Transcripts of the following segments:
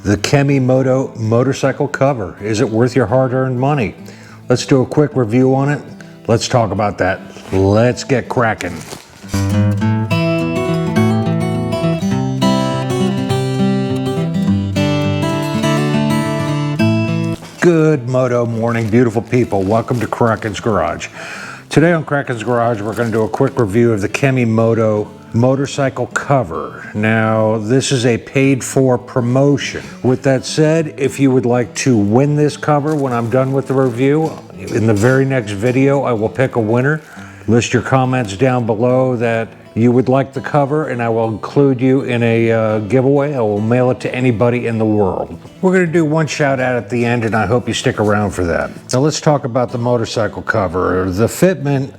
The KEMIMOTO motorcycle cover. Is it worth your hard-earned money? Let's do a quick review on it. Let's talk about that. Let's get cracking. Good moto morning, beautiful people. Welcome to Kraken's Garage. Today on Kraken's Garage, we're going to do a quick review of the KEMIMOTO motorcycle cover. Now, this is a paid-for promotion. With that said, if you would like to win this cover when I'm done with the review, in the very next video, I will pick a winner. List your comments down below that you would like the cover, and I will include you in a giveaway. I will mail it to anybody in the world. We're going to do one shout out at the end, and I hope you stick around for that. Now let's talk about the motorcycle cover. The fitment,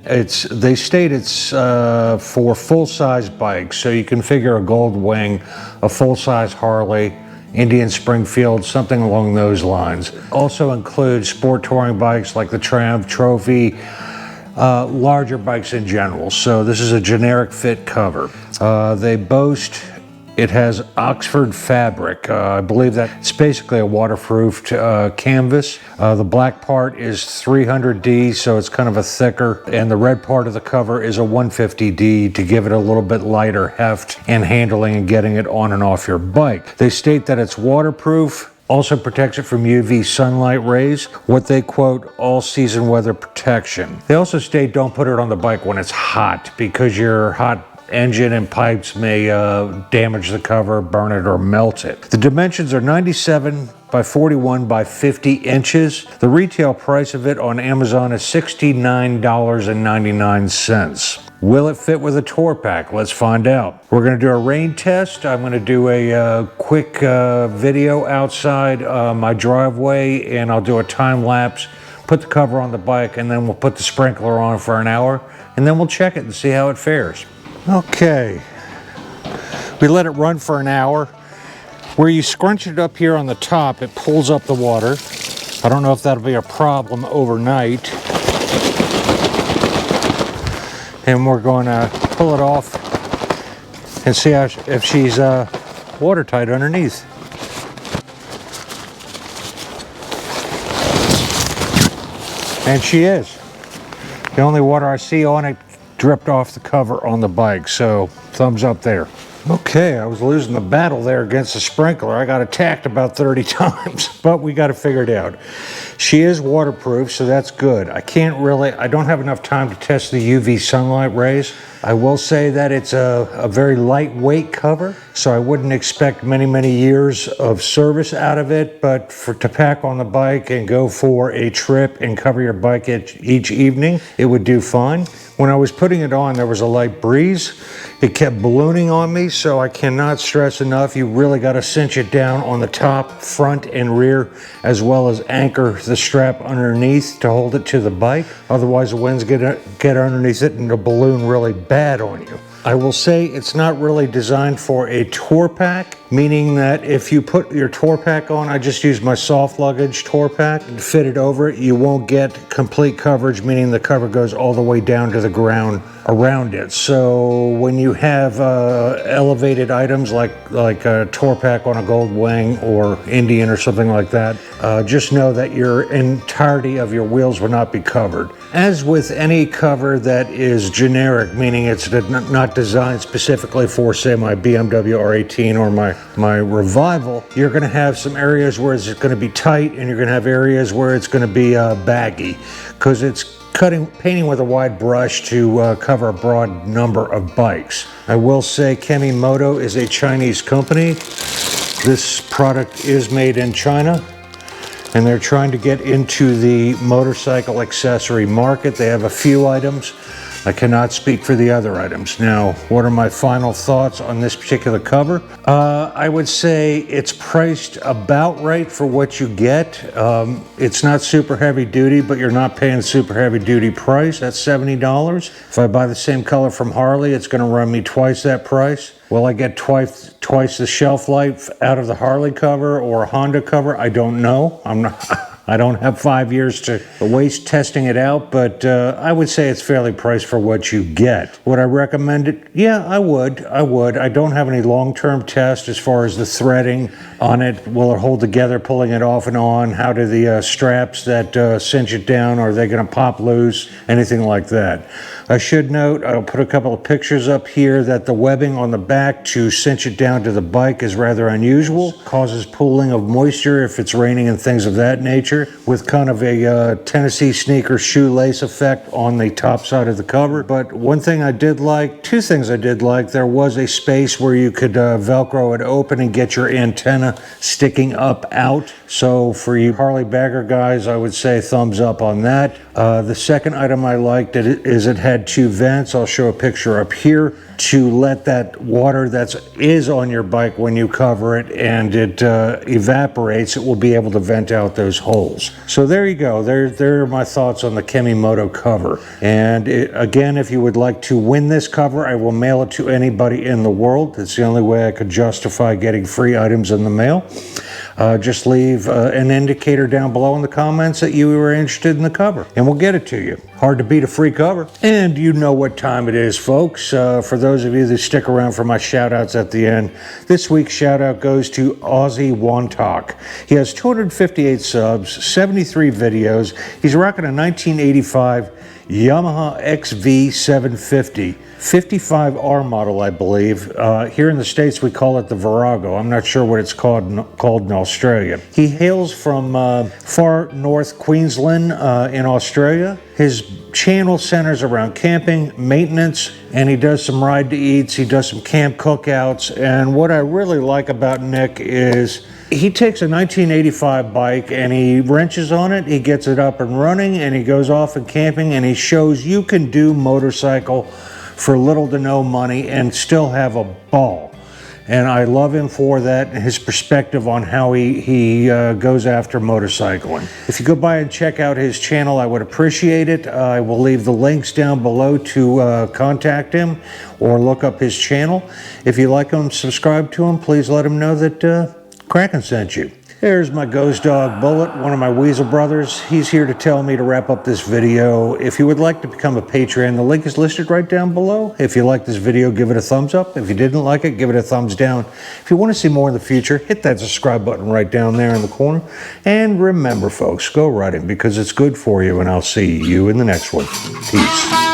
they state it's for full-size bikes, so you can figure a Gold Wing, a full-size Harley, Indian Springfield, something along those lines. Also includes sport touring bikes like the Triumph Trophy, larger bikes in general. So this is a generic fit cover. They boast it has Oxford fabric. I believe that it's basically a waterproofed canvas. The black part is 300D, so it's kind of a thicker, and the red part of the cover is a 150D to give it a little bit lighter heft and handling and getting it on and off your bike. They state that it's waterproof, also protects it from UV sunlight rays, what they quote all-season weather protection. They also state don't put it on the bike when it's hot, because your hot engine and pipes may damage the cover, burn it, or melt it. The dimensions are 97 by 41 by 50 inches. The retail price of it on Amazon is $69.99. Will it fit with a tour pack? Let's find out. We're going to do a rain test. I'm going to do a quick video outside my driveway, and I'll do a time lapse, put the cover on the bike, and then we'll put the sprinkler on for an hour, and then we'll check it and see how it fares. Okay, we let it run for an hour. Where you scrunch it up here on the top, it pulls up the water. I don't know if that'll be a problem overnight. And we're going to pull it off and see if she's watertight underneath. And she is. The only water I see on it dripped off the cover on the bike, so thumbs up there. Okay, I was losing the battle there against the sprinkler. I got attacked about 30 times, but we got it figured out. She is waterproof, so that's good. I don't have enough time to test the UV sunlight rays. I will say that it's a very lightweight cover, so I wouldn't expect many years of service out of it, but to pack on the bike and go for a trip and cover your bike each evening, it would do fine. When I was putting it on, there was a light breeze. It kept ballooning on me, so I cannot stress enough, you really got to cinch it down on the top, front, and rear, as well as anchor the strap underneath to hold it to the bike. Otherwise, the winds get underneath it and it'll balloon really bad on you. I will say it's not really designed for a tour pack, meaning that if you put your tour pack on, I just use my soft luggage tour pack and fit it over it, you won't get complete coverage, meaning the cover goes all the way down to the ground around it. So when you have elevated items like a tour pack on a Gold Wing or Indian or something like that, just know that your entirety of your wheels will not be covered. As with any cover that is generic, meaning it's not designed specifically for, say, my BMW R18 or my Revival, you're going to have some areas where it's going to be tight, and you're going to have areas where it's going to be baggy, because it's painting with a wide brush to cover a broad number of bikes. I will say KEMIMOTO is a Chinese company. This product is made in China, and they're trying to get into the motorcycle accessory market. They have a few items. I cannot speak for the other items. Now, what are my final thoughts on this particular cover? I would say it's priced about right for what you get. It's not super heavy duty, but you're not paying super heavy duty price. That's $70. If I buy the same color from Harley, it's gonna run me twice that price. Will I get twice the shelf life out of the Harley cover or a Honda cover? I don't know. I'm I don't have 5 years to waste testing it out, but I would say it's fairly priced for what you get. Would I recommend it? Yeah, I would. I don't have any long-term tests as far as the threading on it. Will it hold together, pulling it off and on? How do the straps that cinch it down, are they going to pop loose? Anything like that. I should note, I'll put a couple of pictures up here, that the webbing on the back to cinch it down to the bike is rather unusual. Causes pooling of moisture if it's raining and things of that nature, with kind of a Tennessee sneaker shoelace effect on the top side of the cover. But one thing I did like, two things I did like, there was a space where you could Velcro it open and get your antenna sticking up out. So for you Harley bagger guys, I would say thumbs up on that. The second item I liked is it had two vents. I'll show a picture up here to let that water that is on your bike when you cover it and it evaporates, it will be able to vent out those holes. So there you go. There are my thoughts on the KEMIMOTO cover. And again, if you would like to win this cover, I will mail it to anybody in the world. It's the only way I could justify getting free items in the mail. Just leave an indicator down below in the comments that you were interested in the cover, and we'll get it to you. Hard to beat a free cover. And you know what time it is, folks. For those of you that stick around for my shout outs at the end, this week's shout out goes to aussiewantok. He has 258 subs, 73 videos. He's rocking a 1985 Yamaha XV750. 55R model, I believe. Here in the States, we call it the Virago. I'm not sure what it's called in Australia. He hails from far north Queensland in Australia. His channel centers around camping, maintenance, and he does some ride to eats. He does some camp cookouts. And what I really like about Nick is he takes a 1985 bike and he wrenches on it, he gets it up and running, and he goes off and camping, and he shows you can do motorcycle for little to no money and still have a ball. And I love him for that, and his perspective on how he goes after motorcycling. If you go by and check out his channel, I would appreciate it. I will leave the links down below to contact him or look up his channel. If you like him, subscribe to him. Please let him know that Kraken sent you. There's my ghost dog Bullet, one of my Weasel brothers. He's here to tell me to wrap up this video. If you would like to become a Patron, the link is listed right down below. If you like this video, give it a thumbs up. If you didn't like it, give it a thumbs down. If you want to see more in the future, hit that subscribe button right down there in the corner. And remember, folks, go riding because it's good for you, and I'll see you in the next one. Peace.